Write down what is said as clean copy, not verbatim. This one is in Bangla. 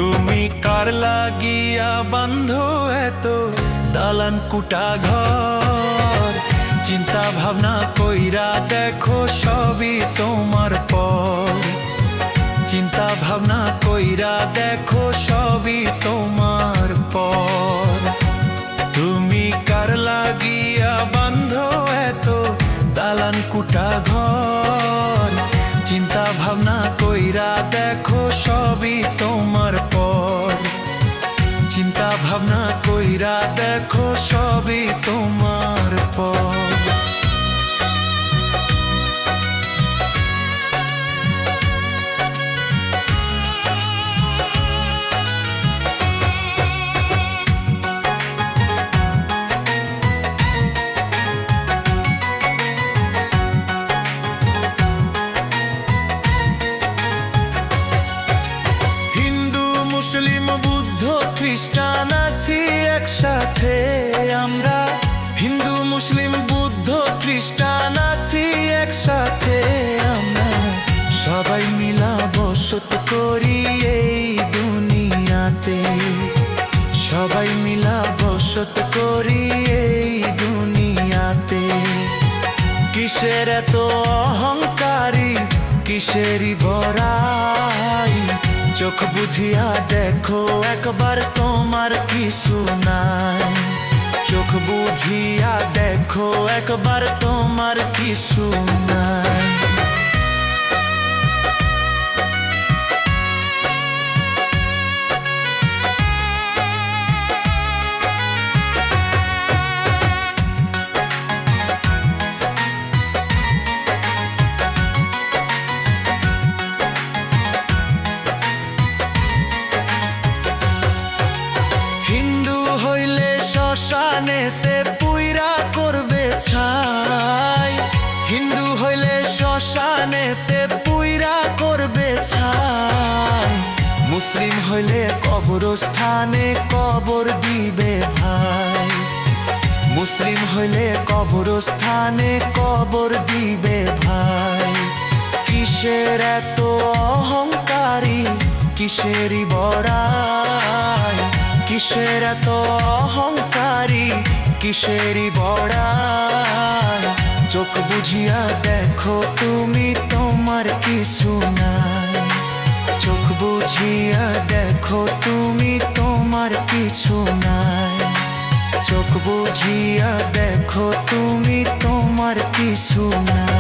তুমি কার লাগিয়া বান্ধ এত দালান কুটা ঘর? চিন্তা ভাবনা কইরা দেখো সবই তোমার পর। চিন্তা ভাবনা কইরা দেখো সবই তোমার পর। তুমি কার লাগিয়া বান্ধ এত দালান কুটা ঘর? চিন্তা ভাবনা কইরা দেখো সবই তোমার পর। চিন্তা ভাবনা কইরা দেখো সবই তোমার পর। মুসলিম বুদ্ধ খ্রিস্টান আছি একসাথে আমরা। হিন্দু মুসলিম বুদ্ধ খ্রিস্টান আছি একসাথে আমরা। সবাই মিলা বসত করি এই দুনিয়াতে। সবাই মিলা বসত করি এই দুনিয়াতে। কিসের এত অহংকারী, কিসেরই বড়াই? চোখ বুঝিয়া দেখো একবার তোমার কিছু নাই। চোখ বুঝিয়া দেখো একবার তোমার কিছু নাই। শ্মশানেতে পুইরা করবে ছাই। হিন্দু হইলে শ্মশানেতে পুইরা করবে ছাই। মুসলিম হইলে কবরস্থানে কবর দিবে ভাই। মুসলিম হইলে কবরস্থানে কবর দিবে ভাই। কিসের এত অহংকারী, কিসেরই বড়াই? কিসের এত অহংকারী, কিসেরই বড়াই? চোখ বুঝিয়া দেখো তুমি তোমার কিছু নাই। চোখ বুঝিয়া দেখো তুমি তোমার কিছু নাই। চোখ বুঝিয়া দেখো তুমি তোমার কিছু নাই।